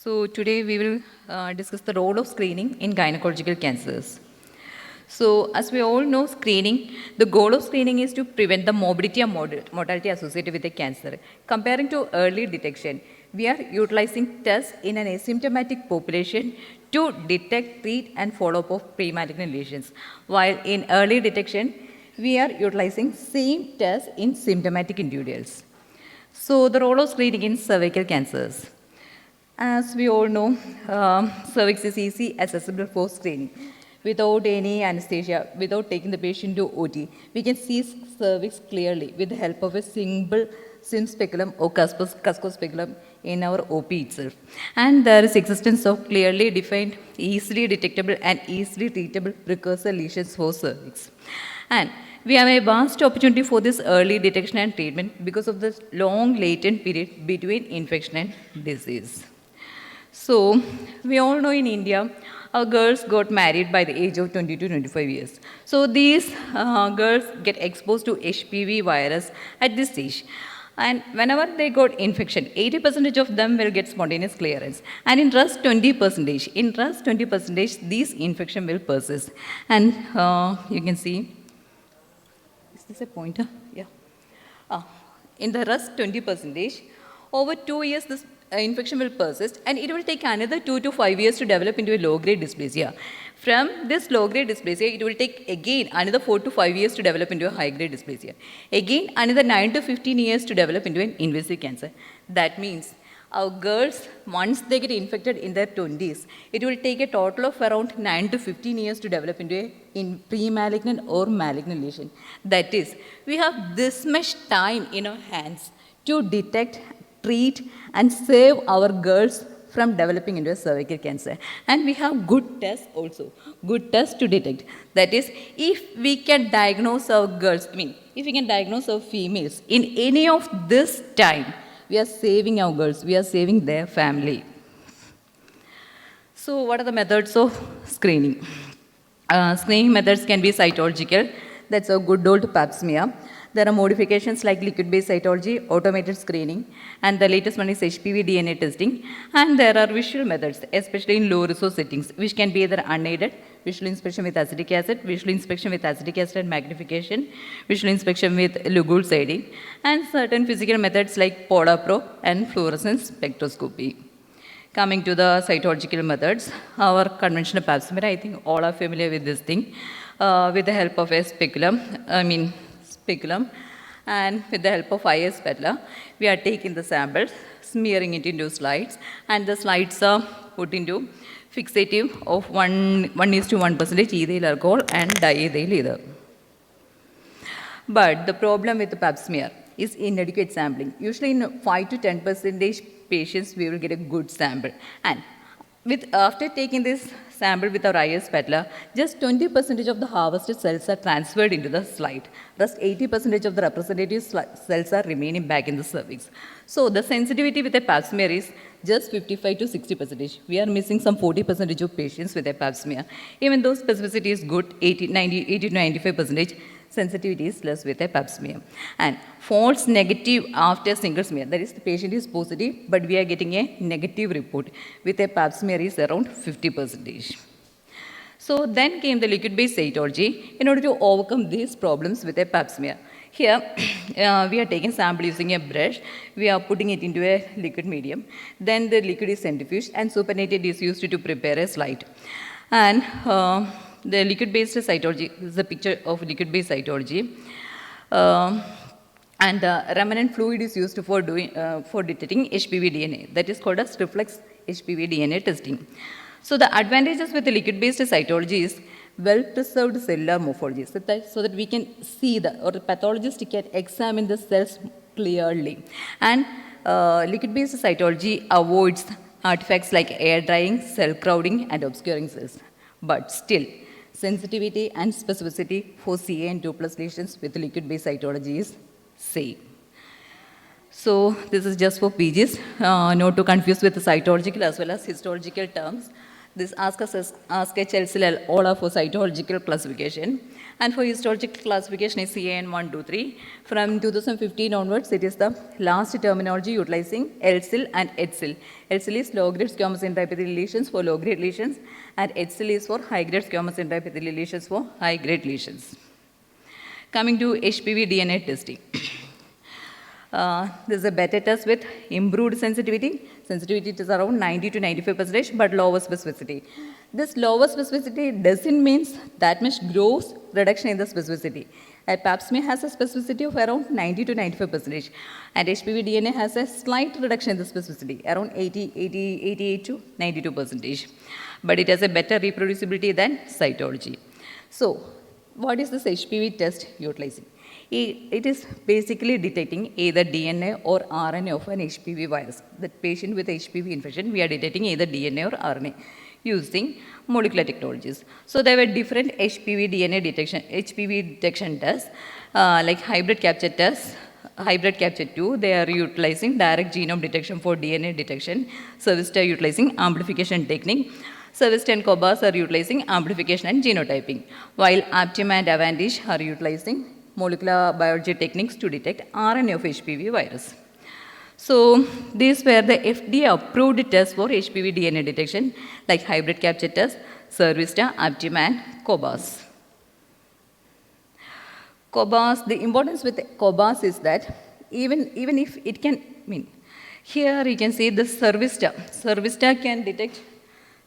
So today we will discuss the role of screening in gynecological cancers. So as we all know, the goal of screening is to prevent the morbidity and mortality associated with the cancer. Comparing to early detection, we are utilizing tests in an asymptomatic population to detect, treat and follow up of pre-malignant lesions. While in early detection, we are utilizing same tests in symptomatic individuals. So the role of screening in cervical cancers. As we all know, cervix is easy accessible for screening. Without any anesthesia, without taking the patient to OT, we can see cervix clearly with the help of a single SIM speculum or Cusco speculum in our OP itself. And there is existence of clearly defined, easily detectable and easily treatable precursor lesions for cervix. And we have a vast opportunity for this early detection and treatment because of the long latent period between infection and disease. So, we all know in India, our girls got married by the age of 20 to 25 years. So, these girls get exposed to HPV virus at this stage. And whenever they got infection, 80% of them will get spontaneous clearance. And in rest 20%, these infection will persist. And you can see, is this a pointer? Yeah. In the rest 20%, over 2 years, this infection will persist and it will take another 2 to 5 years to develop into a low-grade dysplasia. From this low-grade dysplasia, it will take again another 4 to 5 years to develop into a high-grade dysplasia. Again, another 9 to 15 years to develop into an invasive cancer. That means our girls, once they get infected in their 20s, it will take a total of around 9 to 15 years to develop into a pre-malignant or malignant lesion. That is, we have this much time in our hands to detect, treat and save our girls from developing into a cervical cancer. And we have good tests also, good tests to detect. That is, if we can diagnose our girls, if we can diagnose our females in any of this time, we are saving our girls, we are saving their family. So what are the methods of screening? Screening methods can be cytological, that's a good old pap smear. There are modifications like liquid-based cytology, automated screening, and the latest one is HPV DNA testing. And there are visual methods, especially in low-resource settings, which can be either unaided, visual inspection with acetic acid, visual inspection with acetic acid and magnification, visual inspection with Lugol siding, and certain physical methods like polar probe and fluorescence spectroscopy. Coming to the cytological methods, our conventional pap smear, I think all are familiar with this thing, with the help of a speculum, and with the help of IS spatula, we are taking the samples, smearing it into slides, and the slides are put into fixative of 1:1% ethyl alcohol and diethyl ether. But the problem with the pap smear is inadequate sampling. Usually in 5 to 10% patients, we will get a good sample. And after taking this sample with our IS spatula, just 20% of the harvested cells are transferred into the slide. Rest 80% of the representative cells are remaining back in the cervix. So the sensitivity with a pap smear is just 55 to 60%. We are missing some 40% of patients with a pap smear. Even though specificity is good, 80 to 95%, sensitivity is less with a pap smear. And false negative after single smear, that is the patient is positive, but we are getting a negative report with a pap smear is around 50%. So then came the liquid-based cytology in order to overcome these problems with a pap smear. Here, we are taking sample using a brush. We are putting it into a liquid medium. Then the liquid is centrifuged and supernatant is used to prepare a slide. And the liquid-based cytology is a picture of liquid-based cytology. And the remnant fluid is used for detecting HPV DNA. That is called as reflex HPV DNA testing. So the advantages with the liquid-based cytology is well-preserved cellular morphology, so that we can see or the pathologist can examine the cells clearly. And liquid-based cytology avoids artifacts like air drying, cell crowding, and obscuring cells. But still, sensitivity and specificity for CA and 2+ lesions with liquid-based cytology is same. So this is just for PGs, not to confuse with the cytological as well as histological terms. This ask a HLCL all are for cytological classification. And for histological classification is CAN 1, 2, 3. From 2015 onwards, it is the last terminology utilizing LCIL and HCIL. LCIL is low-grade squamous intraepithelial lesions for low-grade lesions, and HCIL is for high-grade squamous intraepithelial lesions for high-grade lesions. Coming to HPV DNA testing. This is a better test with improved sensitivity. Sensitivity is around 90 to 95%, but lower specificity. This lower specificity doesn't mean that much gross reduction in the specificity. Pap smear has a specificity of around 90 to 95%, and HPV DNA has a slight reduction in the specificity, around 88 to 92%. But it has a better reproducibility than cytology. So, what is this HPV test utilizing? It is basically detecting either DNA or RNA of an HPV virus. The patient with HPV infection, we are detecting either DNA or RNA using molecular technologies. So there were different HPV detection tests, like hybrid capture tests, hybrid capture 2, they are utilizing direct genome detection for DNA detection. Servista are utilizing amplification technique. Servista and Cobas are utilizing amplification and genotyping, while Aptima and Avantage are utilizing molecular biology techniques to detect RNA of HPV virus. So these were the FDA approved tests for HPV DNA detection, like hybrid capture test, Servista, Aptima and Cobas. Cobas, the importance with Cobas is that even if it can, here you can see the Servista can detect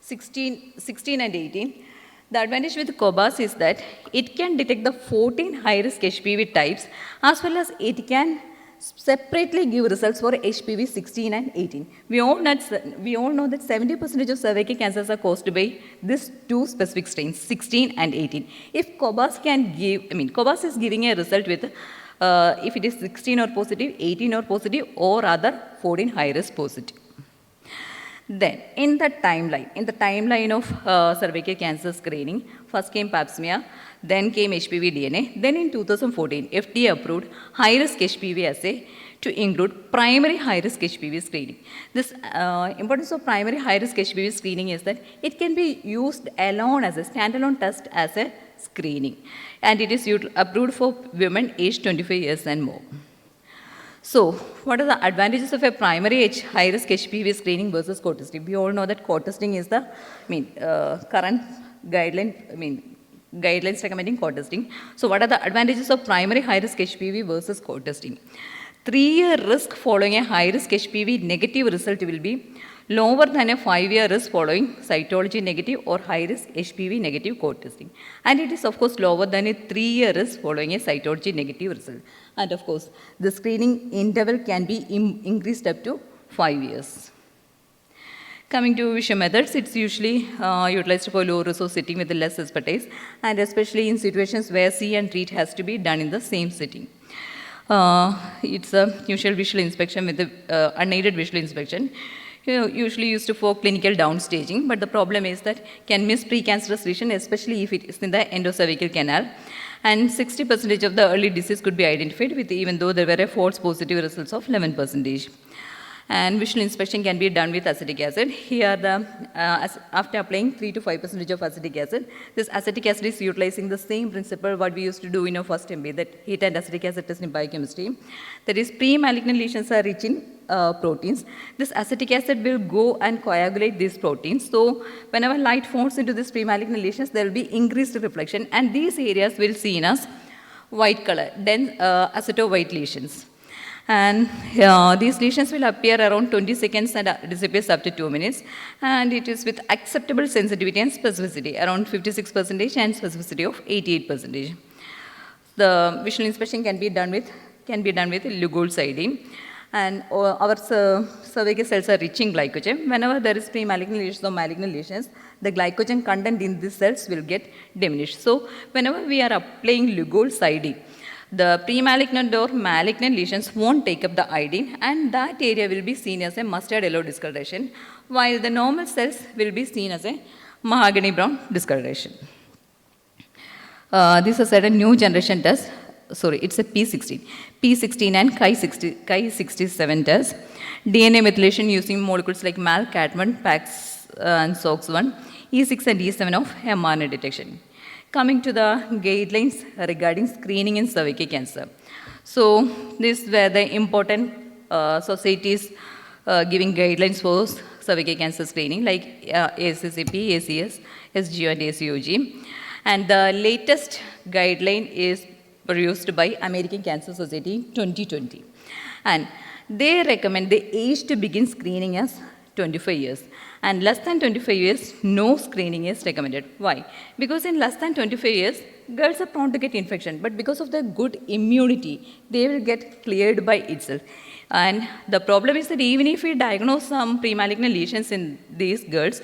16 and 18. The advantage with Cobas is that it can detect the 14 high-risk HPV types, as well as it can separately give results for HPV 16 and 18. We all know that 70% of cervical cancers are caused by these two specific strains, 16 and 18. If Cobas can give, Cobas is giving a result with if it is 16 or positive, 18 or positive, or other 14 high-risk positive. Then, in the timeline of cervical cancer screening, first came Pap smear, then came HPV DNA, then in 2014, FDA approved high-risk HPV assay to include primary high-risk HPV screening. This importance of primary high-risk HPV screening is that it can be used alone as a standalone test as a screening, and it is approved for women aged 25 years and more. So, what are the advantages of a primary high-risk HPV screening versus co-testing? We all know that co-testing is the current guidelines recommending co-testing. So, what are the advantages of primary high-risk HPV versus co-testing? 3-year risk following a high-risk HPV negative result will be lower than a 5-year risk following cytology negative or high-risk HPV negative co-testing. And it is of course lower than a 3-year risk following a cytology negative result. And of course, the screening interval can be increased up to 5 years. Coming to vision methods, it's usually utilized for low risk of setting with less expertise, and especially in situations where see and treat has to be done in the same setting. It's a usual visual inspection with the unaided visual inspection. Usually used for clinical downstaging, but the problem is that can miss precancerous lesion, especially if it is in the endocervical canal. And 60% of the early disease could be identified with, even though there were false positive results of 11%. And visual inspection can be done with acetic acid. Here, after applying 3 to 5% of acetic acid, this acetic acid is utilizing the same principle what we used to do in our first MBA, that heat and acetic acid test in biochemistry. That is, pre-malignant lesions are rich in proteins. This acetic acid will go and coagulate these proteins. So, whenever light falls into these pre-malignant lesions, there will be increased reflection, and these areas will be seen as white color, dense aceto-white lesions. And these lesions will appear around 20 seconds and disappear up to 2 minutes. And it is with acceptable sensitivity and specificity, around 56% and specificity of 88%. The visual inspection can be done with Lugol's ID. And our cervical cells are rich in glycogen. Whenever there is pre-malignant lesions or malignant lesions, the glycogen content in these cells will get diminished. So, whenever we are applying Lugol's ID, the pre-malignant or malignant lesions won't take up the iodine, and that area will be seen as a mustard yellow discoloration, while the normal cells will be seen as a mahogany brown discoloration. This is a new generation test. Sorry, it's a P16 and Chi67 test. DNA methylation using molecules like MAL, CAT1, PAX, and SOX1, E6 and E7 of mRNA detection. Coming to the guidelines regarding screening in cervical cancer. So these were the important societies giving guidelines for cervical cancer screening like ACCP, ACS, SGO and ACOG. And the latest guideline is produced by American Cancer Society 2020. And they recommend the age to begin screening as 25 years. And less than 25 years, no screening is recommended. Why? Because in less than 25 years, girls are prone to get infection. But because of their good immunity, they will get cleared by itself. And the problem is that even if we diagnose some premalignant lesions in these girls,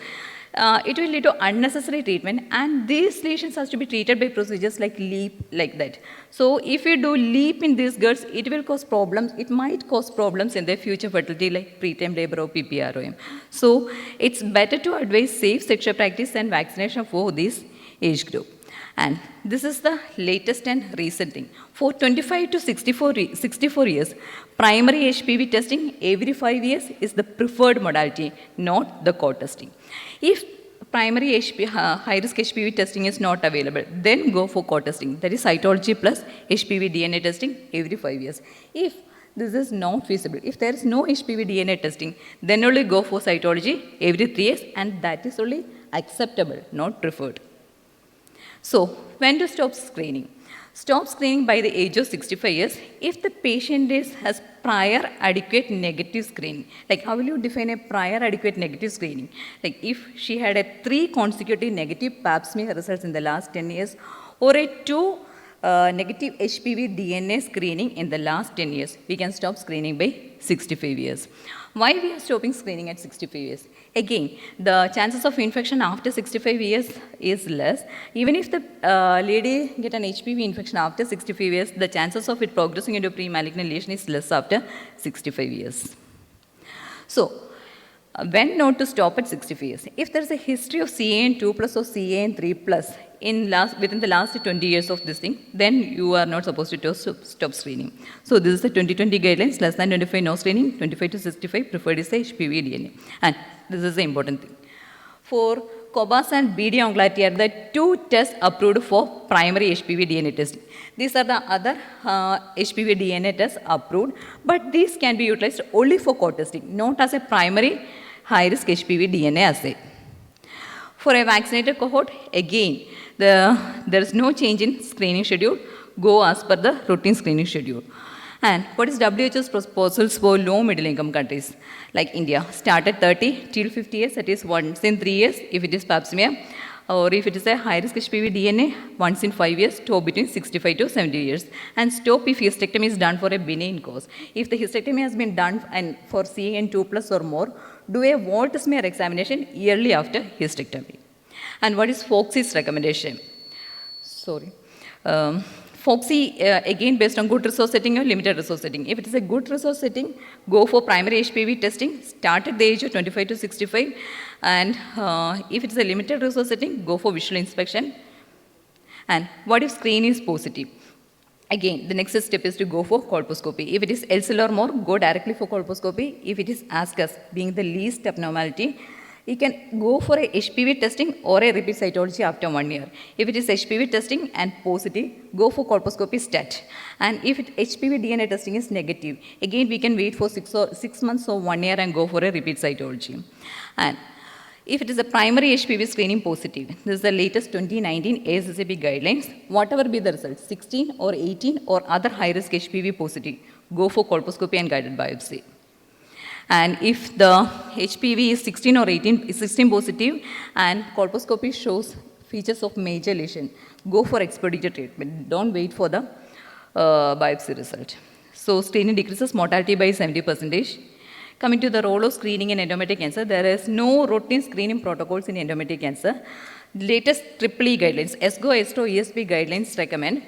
it will lead to unnecessary treatment, and these lesions has to be treated by procedures like LEAP, like that. So if you do LEAP in these girls, it will cause problems. It might cause problems in their future fertility like preterm labor or PPROM. So it's better to advise safe sexual practice and vaccination for this age group. And this is the latest and recent thing. For 25 to 64 years, primary HPV testing every 5 years is the preferred modality, not the co-testing. If primary high-risk HPV testing is not available, then go for co-testing. That is cytology plus HPV DNA testing every 5 years. If this is not feasible, if there is no HPV DNA testing, then only go for cytology every 3 years, and that is only acceptable, not preferred. So, when to stop screening? Stop screening by the age of 65 years if the patient has prior adequate negative screening. Like, how will you define a prior adequate negative screening? Like, if she had a 3 consecutive negative pap smear results in the last 10 years or a 2 negative HPV DNA screening in the last 10 years, we can stop screening by 65 years. Why we are stopping screening at 65 years? Again, the chances of infection after 65 years is less. Even if the lady get an HPV infection after 65 years, the chances of it progressing into pre-malignant lesion is less after 65 years. So, when not to stop at 65 years? If there is a history of CAN 2+ or CAN 3+ within the last 20 years of this thing, then you are not supposed to stop screening. So this is the 2020 guidelines, less than 25 no screening, 25 to 65 preferred is the HPV DNA. And this is the important thing. For COBAS and BD Onclarity are the 2 tests approved for primary HPV DNA testing. These are the other HPV DNA tests approved, but these can be utilized only for co-testing, not as a primary high-risk HPV DNA assay. For a vaccinated cohort, again, there is no change in screening schedule. Go as per the routine screening schedule. And what is WHO's proposals for low middle income countries like India? Start at 30 till 50 years, that is once in 3 years if it is pap smear, or if it is a high-risk HPV DNA, once in 5 years, stop between 65 to 70 years. And stop if hysterectomy is done for a benign cause. If the hysterectomy has been done and for CAN 2+ or more, do a wart smear examination yearly after hysterectomy. And what is FOXI's recommendation? FOXI, again, based on good resource setting or limited resource setting. If it is a good resource setting, go for primary HPV testing, start at the age of 25 to 65. And if it is a limited resource setting, go for visual inspection. And what if screen is positive? Again, the next step is to go for colposcopy. If it is LCL or more, go directly for colposcopy. If it is ASCUS, being the least abnormality, you can go for a HPV testing or a repeat cytology after 1 year. If it is HPV testing and positive, go for colposcopy stat. And if HPV DNA testing is negative, again we can wait for 6 months or 1 year and go for a repeat cytology. And if it is a primary HPV screening positive, this is the latest 2019 ASCP guidelines, whatever be the result, 16 or 18 or other high-risk HPV positive, go for colposcopy and guided biopsy. And if the HPV is 16 or 18, is 16 positive and colposcopy shows features of major lesion, go for expeditious treatment. Don't wait for the biopsy result. So screening decreases mortality by 70%. Coming to the role of screening in endometrial cancer, there is no routine screening protocols in endometrial cancer. Latest EEE guidelines, ESGO, ESTO, ESP guidelines recommend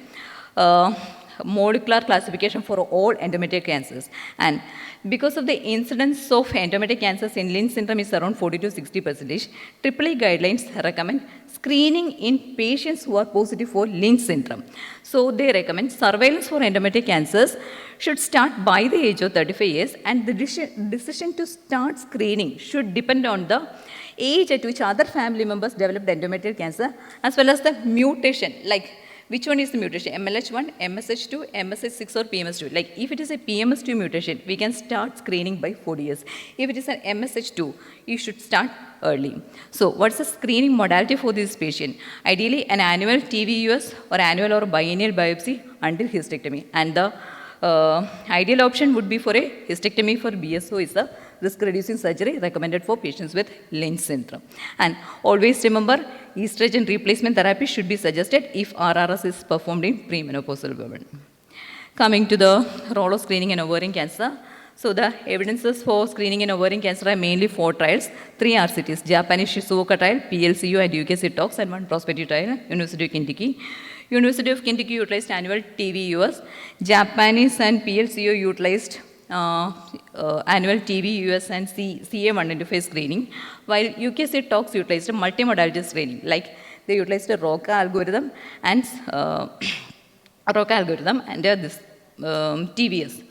molecular classification for all endometrial cancers. And because of the incidence of endometrial cancers in Lynch syndrome is around 40 to 60%, EEE guidelines recommend screening in patients who are positive for Lynch syndrome. So they recommend surveillance for endometrial cancers should start by the age of 35 years, and the decision to start screening should depend on the age at which other family members developed endometrial cancer, as well as the mutation, like which one is the mutation, MLH1, MSH2, MSH6 or PMS2. Like if it is a PMS2 mutation, we can start screening by 40 years. If it is an MSH2, you should start early. So what's the screening modality for this patient? Ideally an annual TVUS or annual or biennial biopsy until hysterectomy. And the ideal option would be for a hysterectomy for BSO is the risk-reducing surgery recommended for patients with Lynch syndrome. And always remember, estrogen replacement therapy should be suggested if RRS is performed in premenopausal women. Coming to the role of screening in ovarian cancer. So the evidences for screening in ovarian cancer are mainly 4 trials, 3 RCTs, Japanese Shizuoka trial, PLCU and UK TOGS, and 1 prospective trial, University of Kentucky. University of Kentucky utilized annual TVUS. Japanese and PLCU utilized annual TVUS and CA125 screening, while UK TOGS utilized a multimodality screening, like they utilized a ROCA algorithm and this TVS.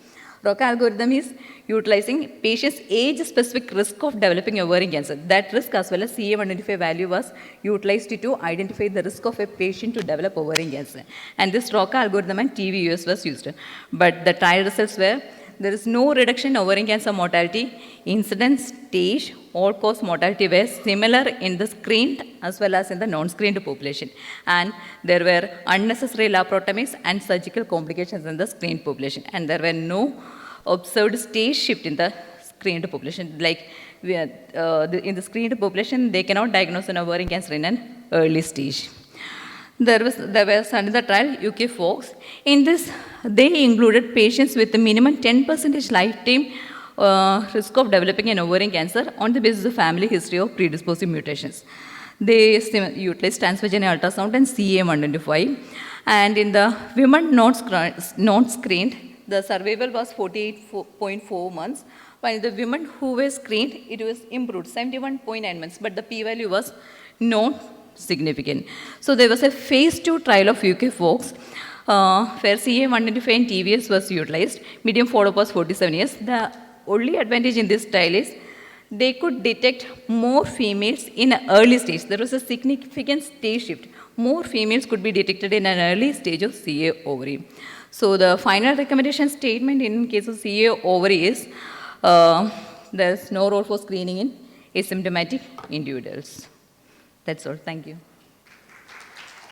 ROCA algorithm is utilizing patients' age-specific risk of developing ovarian cancer. That risk as well as CA125 value was utilized to identify the risk of a patient to develop ovarian cancer. And this ROCA algorithm and TVUS was used. But the trial results were there is no reduction in ovarian cancer mortality, incidence, stage, all-cause mortality were similar in the screened as well as in the non-screened population. And there were unnecessary laparotomies and surgical complications in the screened population. And there were no observed stage shift in the screened population. Like in the screened population, they cannot diagnose an ovarian cancer in an early stage. There was another trial, UK Fox. In this, they included patients with a minimum 10% lifetime risk of developing an ovarian cancer on the basis of family history of predisposing mutations. They utilized transvaginal ultrasound and CA125. And in the women not screened, the survival was 48.4 months. While the women who were screened, it was improved, 71.9 months, but the p-value was not significant. So there was a phase 2 trial of UK Fox where CA125 and TVS was utilized. Median follow-up was 47 years. The only advantage in this trial is they could detect more females in an early stage. There was a significant stage shift. More females could be detected in an early stage of CA ovary. So the final recommendation statement in case of CA ovary is there is no role for screening in asymptomatic individuals. That's all. Thank you.